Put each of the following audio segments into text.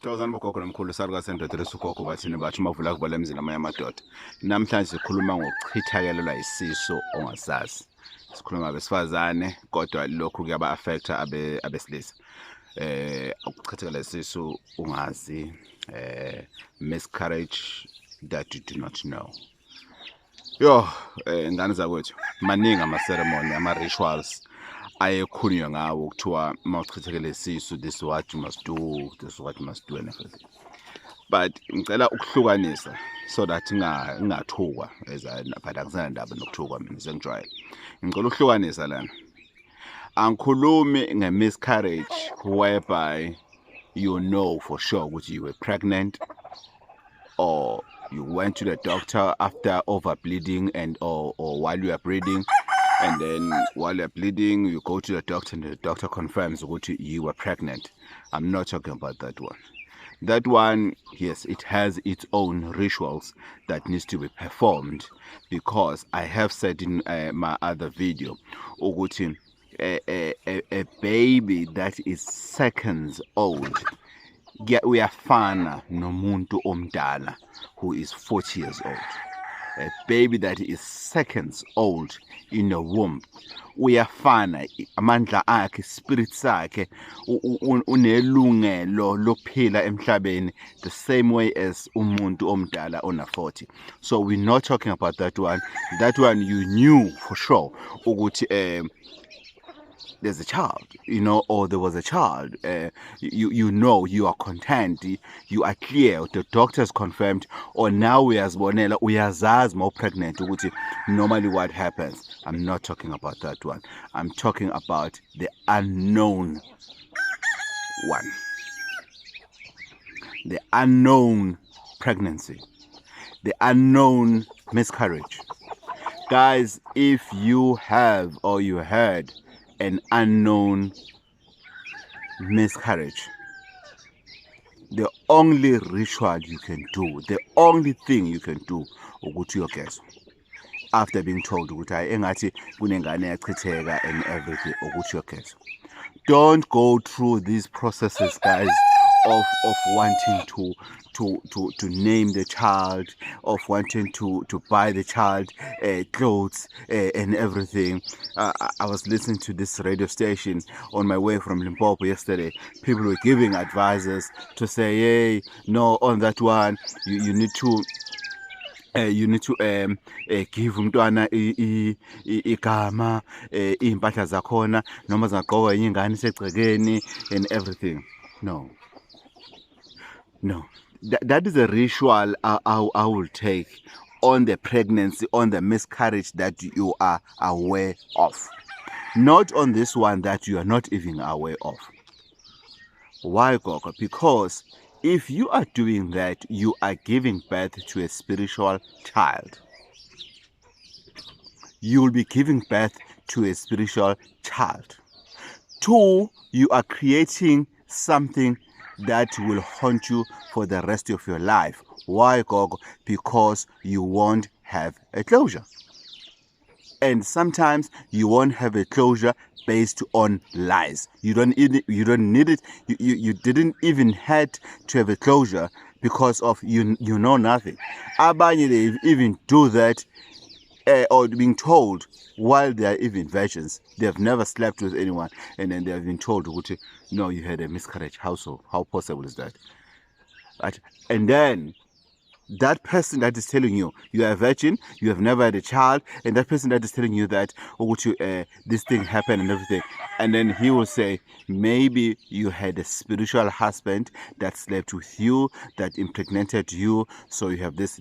Tawuzani bogogo nomkhulu saluka sendoda Gogo Bathini Mbatha umavula kuvala emzini amanye amadoda. Namhlanje sikhuluma ngokuchithakelelwa isisu ongasazi. Sikhuluma abesifazane kodwa lokhu kuyaba affecta abesilisa. Ukuchithekela isisu ungazi, miscarriage that you do not know. Yo, ngane zakwethu maningi ama ceremony ama rituals ayekhulunywa ngawo kuthiwa mawuchithekele isisu, this is what you must do, this is what you must do and everything. But ngicela ukuhlukanisa so that ingathukwa but akusana ndaba nokuthukwa mina sengijwayele. Ngicela ukuhlukanisa lana. Angikhulumi nge-miscarriage whereby you know for sure ukuthi you were pregnant or you went to the doctor after over bleeding and or while you are bleeding, and then while you're bleeding you go to the doctor and the doctor confirms that you were pregnant. I'm not talking about that one. That one, yes, it has its own rituals that needs to be performed, because I have said in my other video ukuthi a baby that is seconds old uyafana nomuntu omdala who is 40 years old. A baby that is seconds old in the womb uyafana, amandla akhe, spirit sakhe unelungelo lophila emhlabeni the same way as umuntu omdala ona 40. So we're not talking about that one. That one you knew for sure ukuthi there's a child, you know, or there was a child. You know, you are content, you are clear, the doctors confirmed, or now uyazazi more pregnant, which normally what happens. I'm not talking about that one. I'm talking about the unknown one. The unknown pregnancy. The unknown miscarriage. Guys, if you have or you heard an unknown miscarriage, the only ritual you can do, the only thing you can do ukuthi uyogezwa after being told ukuthi hayi engathi kunengane yachitheka and everything, ukuthi uyogezwa. Don't go through these processes, guys, of wanting to name the child, of wanting to buy the child clothes and everything. I was listening to this radio station on my way from Limpopo yesterday. People were giving advices to say, hey, no, on that one you need to give umntwana igama, impahla zakhona noma zingaqokwa enye ingane isegcekeni and everything. No, that is a ritual I will take on the pregnancy, on the miscarriage that you are aware of, not on this one that you are not even aware of. Why, Gogo? Because if you are doing that, you are giving birth to a spiritual child. You will be giving birth to a spiritual child. 2, you are creating something that will haunt you for the rest of your life. Why, Gogo? Because you won't have a closure. And sometimes you won't have a closure based on lies. You don't need it. You didn't even had to have a closure because of you know nothing. Abanye, they even do that or being told while they are even virgins. They have never slept with anyone, and then they have been told, no, you had a miscarriage. How so? How possible is that? Right? And then that person that is telling you you are a virgin, you have never had a child, and that person that is telling you that this thing happened and everything, and then he will say maybe you had a spiritual husband that slept with you, that impregnated you, so you have this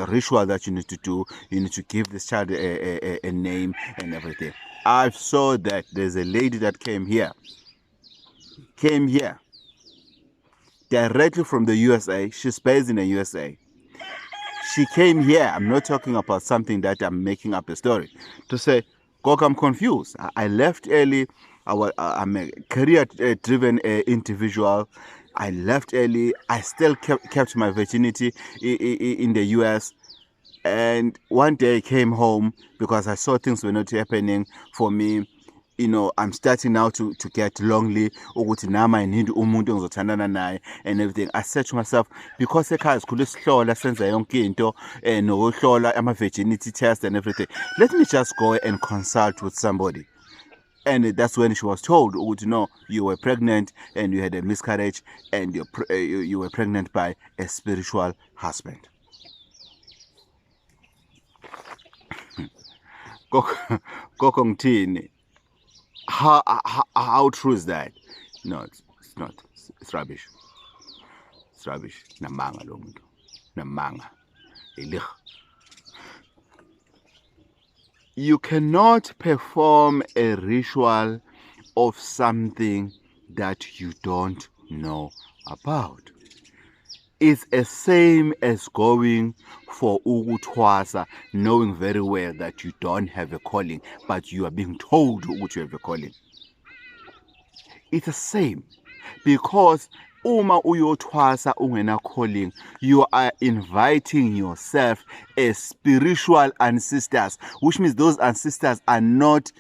ritual that you need to do. You need to give this child a name and everything. I saw that there's a lady that came here directly from the USA. She's based in the USA. She came here. I'm not talking about something that I'm making up a story to say, Gogo, I'm confused. I left early. I'm a career-driven individual. I left early. I still kept my virginity in the US. And one day I came home because I saw things were not happening for me. you know, I'm starting now to get lonely, ukuthi nama I need umuntu engizothandana naye and everything. I said to myself, because ekhaya sikhule sihlola senza yonke into nokuhlola ama-virginity test and everything, let me just go and consult with somebody. And that's when she was told, you know, you were pregnant and you had a miscarriage and you were pregnant by a spiritual husband. Gogo ngithini? How true is that? No, it's not. It's rubbish. It's rubbish. Namanga lo muntu. Namanga. You cannot perform a ritual of something that you don't know about. It's the same as going for ukuthwasa, knowing very well that you don't have a calling, but you are being told ukuthi you have a calling. It's the same, because uma uyothwasa ungena calling, you are inviting yourself as spiritual ancestors, which means those ancestors are not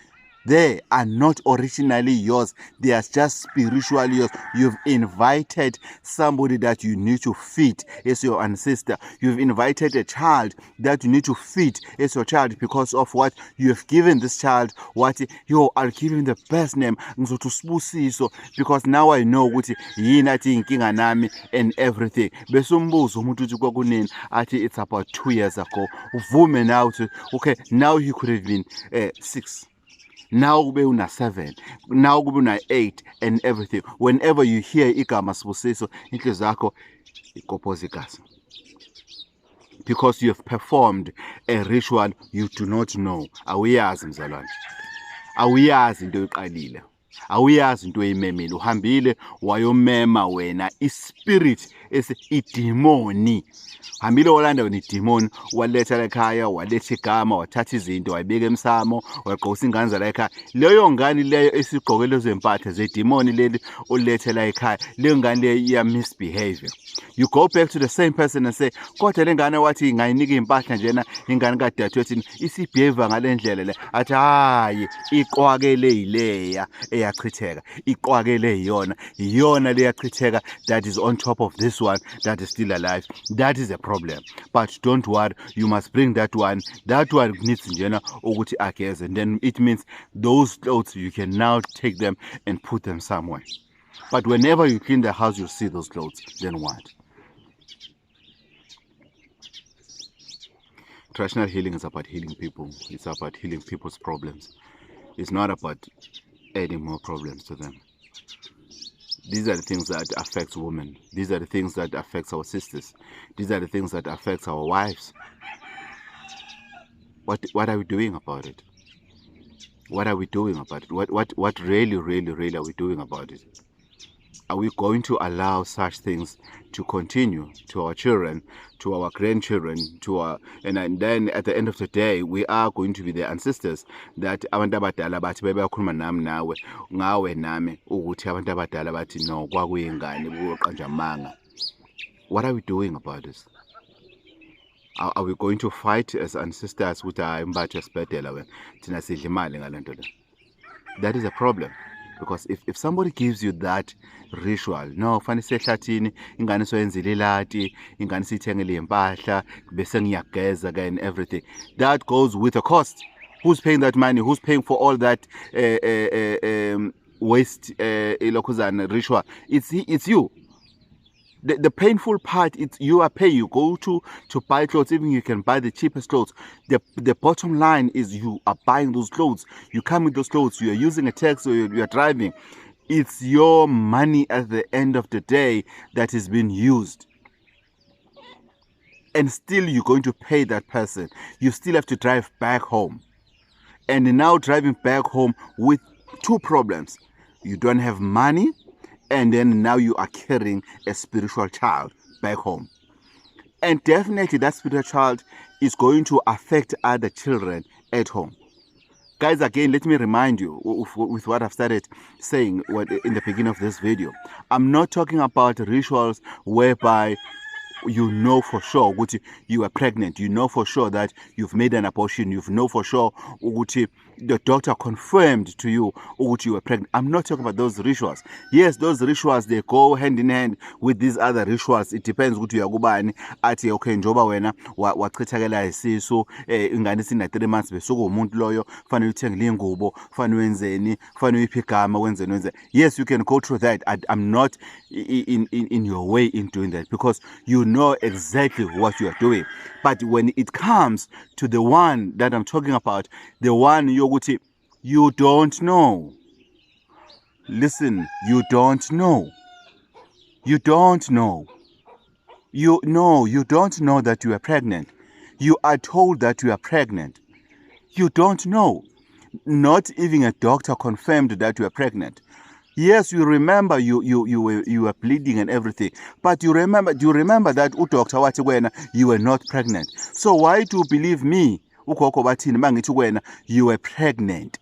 originally yours. They are just spiritually yours. You've invited somebody that you need to feed as your ancestor. You've invited a child that you need to feed as your child, because of what you have given this child. What you are giving the best name, because now I know what inkinga nami and everything. Besumbuzo umuntu uthi kwakunini athi it's about 2 years ago. Uvume now to, okay, now he could have been 6. Now ube una 7, now ube una 8 and everything. Whenever you hear igama Sibusiso, inhliziyo yakho ikophoza igazi, because you have performed a ritual you do not know. Awuyazi mzalwane, awuyazi into oyiqalile, awuyazi into oyimemile. Uhambile wayomema wena ispirit idemoni. Hambile walanda wena idemoni, waletha ekhaya, waletha igama, wathatha izinto, wayibeka emsamo, wagqosa ingane la ekhaya. Leyo ngane leyo esigqoke lezo empatha zedemoni leli olethe la ekhaya, leyo ngane leyo iya misbehavior. You go back to the same person and say, kodwa le ngane wathi ngayinika impahla njena ingane kadadewethu isibehave ngalendlela le, athi hayi iqwakele yileya eyachitheka, iqwakele iyona leyachitheka, that is on top of this one that is still alive. That is a problem. But don't worry, you must bring that one. That one needs njena ukuthi ageze, and then it means those clothes you can now take them and put them somewhere. But whenever you clean the house, you see those clothes. Then what? Traditional healing is about healing people. It's about healing people's problems. It's not about adding more problems to them. These are the things that affect women. These are the things that affect our sisters. These are the things that affect our wives. What are we doing about it? What are we doing about it? What really are we doing about it? Are we going to allow such things to continue to our children, to our grandchildren, and then at the end of the day, we are going to be the ancestors that abantu abadala bathi bebakhuluma nami nawe ngawe nami ukuthi abantu abadala bathi no kwakuyingane kuyoqanja amanga. What are we doing about this? Are we going to fight as ancestors with our Mbatha esibhedlela wena thina sidla imali ngalento le? That is a problem. Because if somebody gives you that ritual, no, fanele sehlathini ingane soyenzile lati, ingane siyithengele impahla, bese ngiyageza and everything, that goes with a cost. Who's paying that money? Who's paying for all that waste ritual? It's you. The painful part, it's you are paying. You go to buy clothes, even you can buy the cheapest clothes. The bottom line is you are buying those clothes. You come with those clothes. You are using a taxi, or you are driving. It's your money at the end of the day that is being used. And still you're going to pay that person. You still have to drive back home. And now driving back home with 2 problems. You don't have money, and then now you are carrying a spiritual child back home. And definitely that spiritual child is going to affect other children at home. Guys, again, let me remind you with what I've started saying in the beginning of this video. I'm not talking about rituals whereby you know for sure you are pregnant, you know for sure that you've made an abortion, you know for sure the doctor confirmed to you that you were pregnant. I'm not talking about those rituals. Yes, those rituals, they go hand in hand with these other rituals. It depends ukuthi uyakubani athi okay njoba wena wachithakela isisu ingane sina 3 months besuka umuntu loyo fanele uthenge ingubo fanele wenzeni fanele uyiphe igama wenzeni. Yes, you can go through that. I'm not in your way in doing that because you know exactly what you are doing. But when it comes to the one that I'm talking about, the one yoguti, you don't know. Listen, you don't know. You don't know. You don't know that you are pregnant. You are told that you are pregnant. You don't know. Not even a doctor confirmed that you are pregnant. Yes, you remember you were bleeding and everything, but do you remember that doctor wathi wena you were not pregnant? So why do you believe me? Gogo Bathini mangithi wena you were pregnant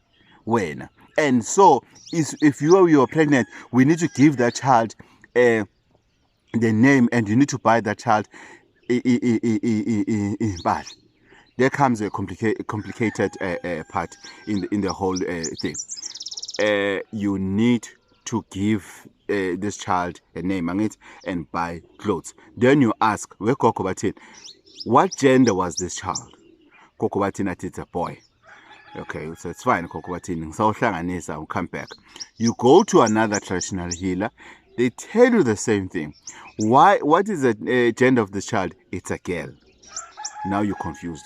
wena. And so if you were pregnant, we need to give that child the name, and you need to buy that child but there comes a complicated part in the whole thing. You need to give this child a name and buy clothes. Then you ask, where Gogo Bathini, what gender was this child? Gogo Bathini, it's a boy. Okay, so it's fine, Gogo Bathini. I'll come back. You go to another traditional healer, they tell you the same thing. What is the gender of this child? It's a girl. Now you're confused.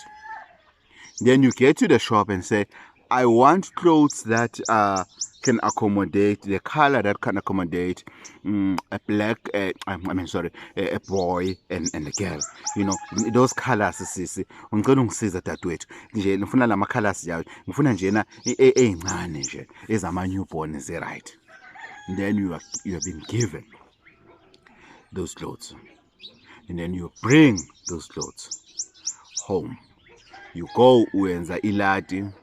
Then you get to the shop and say, I want clothes that can accommodate the color that can accommodate a black, a boy and a girl. You know, those colors, sisi. Ngicela ungisiza dadewethu. Nje ngifuna lama colors yayo. Ngifuna njena ezincane nje ezama newborn is right. Then you have been given those clothes. And then you bring those clothes home. You go uyenza iladi.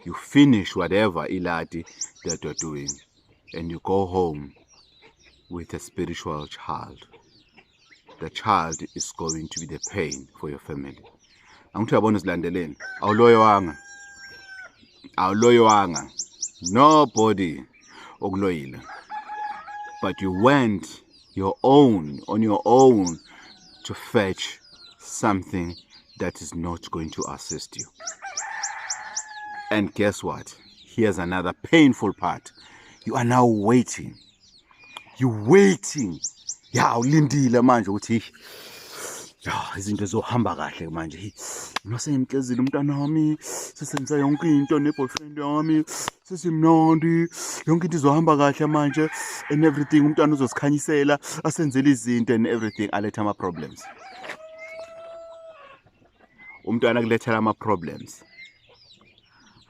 You finish whatever iladi that you're doing, and you go home with a spiritual child. The child is going to be the pain for your family. Angithi uyabona uzilandeleni, awuloyowanga, nobody okuloyile, but you went on your own to fetch something that is not going to assist you. And guess what? Here's another painful part. You are now waiting. You're waiting. Ya ulindile manje ukuthi izinto zohamba kahle manje. Nosengicezile umntana wami, sesenza yonke into neboyfriend wami, sesimnandi, yonke into izohamba kahle manje and everything, umntana uzosikhanyisela, asenzele izinto and everything, aletha ama problems. Umntana kulethela ama problems.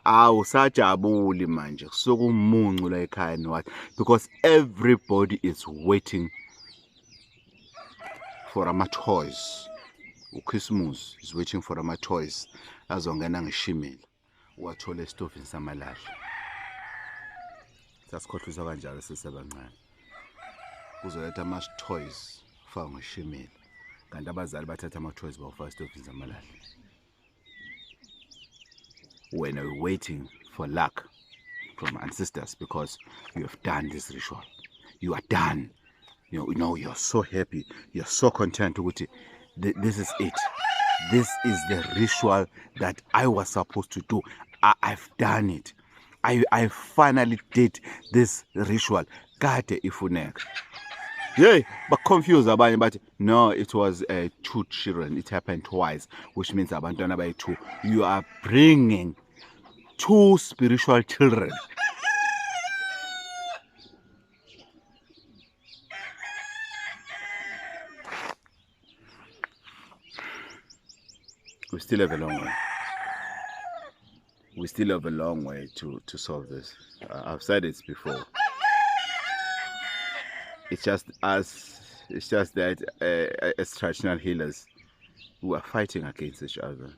Awusajabuli manje sokumuncu la ekhaya what, because everybody is waiting for ama toys. uChristmas is waiting for ama toys azongena ngeshimile uwathole estovini samalahla. Sasikhohlisa kanjalo sisebancane, kuzoletha ama toys ufaka ngeshimile, kanti abazali bathatha ama toys bawufaka estovini samalahla. When you're waiting for luck from ancestors because you have done this ritual, you are done. You know you're so happy, you're so content with it. This is it. This is the ritual that I was supposed to do. I've done it. I finally did this ritual. Kade ifuneka. Yay, but confused abanye but no, it was 2 children. It happened twice, which means abantwana by 2. You are bringing 2 spiritual children. We still have a long way. We still have a long way to solve this. I've said it before. It's just us. It's just that as traditional healers, we are fighting against each other.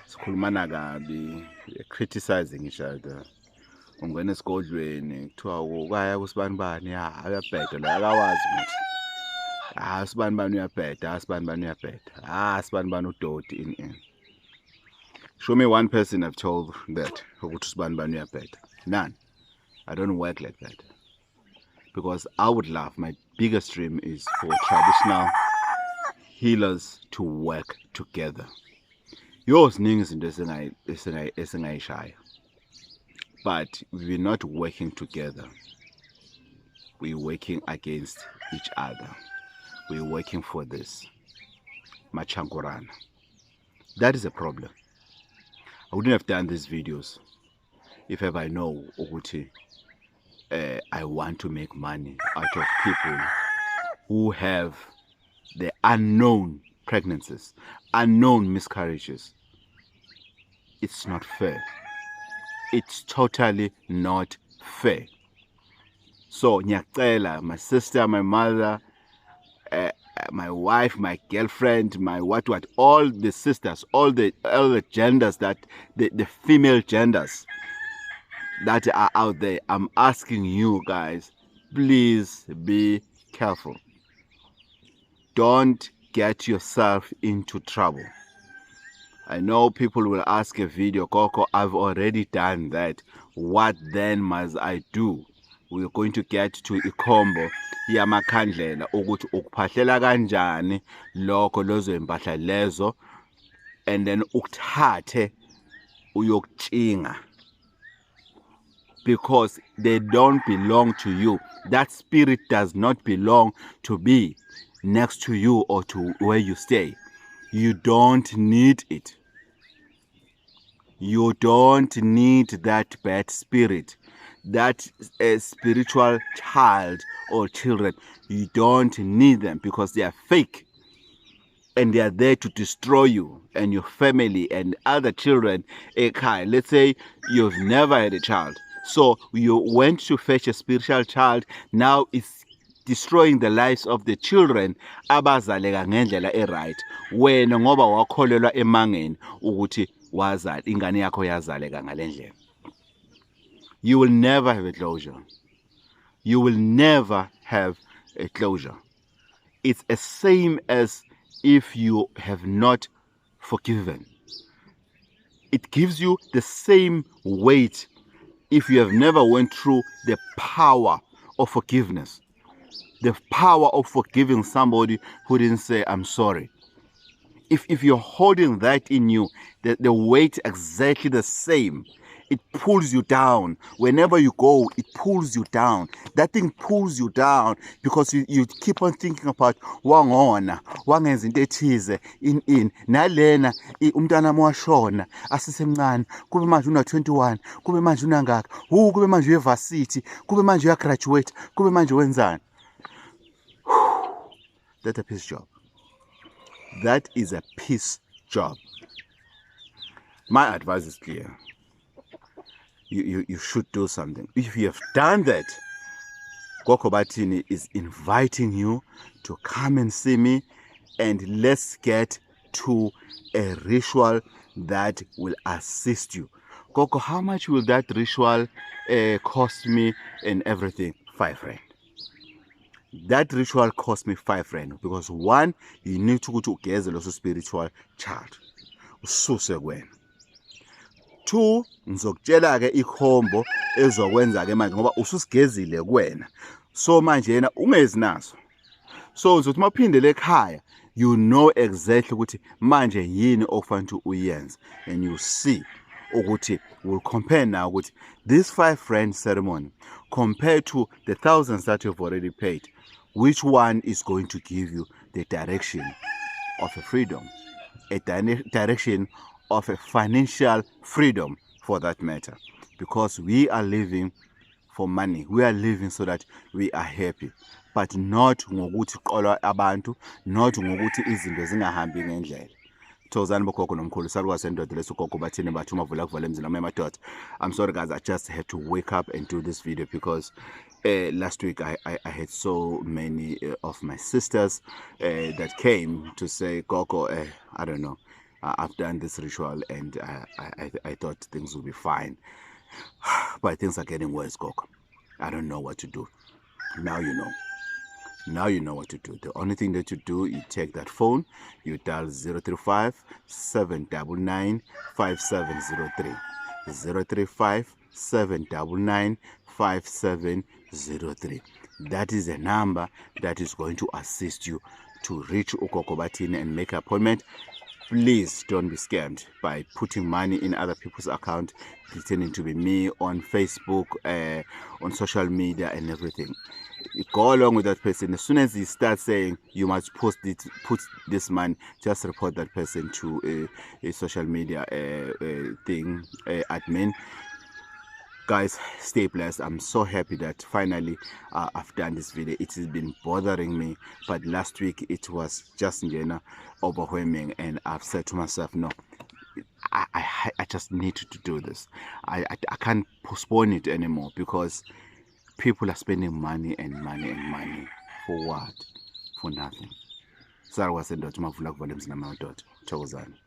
Sikhulumana kabi, criticizing each other. Ungena esigodlweni kuthiwa ukaya kusibani bani, uyabheda la akawazi ukuthi sibani bani uyabheda, sibani bani uyabheda, sibani bani udoti in. Show me one person I've told that. None. I don't work like that. Because I would love, my biggest dream is for traditional healers to work together. Yours nings in the but we're not working together. We're working against each other. We're working for this. Machankurana. That is a problem. I wouldn't have done these videos if ever I know Oguti. I want to make money out of people who have the unknown pregnancies, unknown miscarriages. It's not fair. It's totally not fair. So nyacela, my sister, my mother, my wife, my girlfriend, my what, all the sisters, all the genders, that the female genders that are out there, I'm asking you guys, please be careful. Don't get yourself into trouble. I know people will ask a video, Gogo, I've already done that. What then must I do? We're going to get to a combo yamakhandlela ukuthi ukuphahlela kanjani lokho lozo impahla lezo, and then ukuthathe uyokutshinga, because they don't belong to you. That spirit does not belong to be next to you or to where you stay. You don't need it. You don't need that bad spirit, that spiritual child or children. You don't need them, because they are fake and they are there to destroy you and your family and other children. Let's say you've never had a child, so you went to fetch a spiritual child. Now it's destroying the lives of the children abazaleka ngendlela right. Wena ngoba wakholelwa emangeni ukuthi wazala ingane yakho yazaleka ngalendlela. You will never have a closure. You will never have a closure. It's the same as if you have not forgiven. It gives you the same weight if you have never went through the power of forgiveness. The power of forgiving somebody who didn't say, I'm sorry. If you're holding that in you, the weight exactly the same. It pulls you down. Whenever you go, it pulls you down. That thing pulls you down because you keep on thinking about wangona, wangenza into ethize in nalena umntana washona asisemncane, kube manje una 21, kube manje unangaka, kube manje uyevarsity, kube manje uyagraduate, kube manje wenzani. That's a piece job. That is a piece job. My advice is clear. You should do something. If you have done that, Gogo Bathini is inviting you to come and see me, and let's get to a ritual that will assist you. Gogo, how much will that ritual cost me and everything? 5 rand. That ritual cost me 5 rand because one, you need to go to a spiritual child. Ususe kwena. 2, ngizokutshela ke ikhombo ezokwenza ke manje ngoba ususigezile kwena. So manje yena ungezi naso. So uzothi maphindele ekhaya, you know exactly ukuthi manje yini okufanele uyenze, and you see ukuthi we'll compare now ukuthi this 5 rand ceremony compared to the thousands that you've already paid, which one is going to give you the direction of a freedom, a direction of a financial freedom for that matter, because we are living for money. We are living so that we are happy, but not ngokuthi qolwa abantu, not ngokuthi izinto zingahambi ngendlela. Thokozani bogogo nomkhulu, salukwazi endoda leso Gogo Bathini Mbatha umavula kuvala emzini wami emadoda. I'm sorry guys, I just had to wake up and do this video because last week I had so many of my sisters that came to say, Gogo, I don't know, I've done this ritual and I thought things would be fine, but things are getting worse, Gogo. I don't know what to do. Now you know. Now you know what to do. The only thing that you do, you take that phone, you dial 035 799 5703. 035 799 5703. That is a number that is going to assist you to reach Gogo Bathini and make an appointment. Please don't be scammed by putting money in other people's account, pretending to be me on Facebook, on social media and everything. Go along with that person. As soon as he starts saying you must put this money, just report that person to a social media thing admin. Guys, stay blessed. I'm so happy that finally I've done this video. It has been bothering me, but last week it was just overwhelming, and I've said to myself, no, I just need to do this. I can't postpone it anymore, because people are spending money and money and money for what? For nothing. Sorry, was endot mavula kuvala mzina madoda. Thokozani.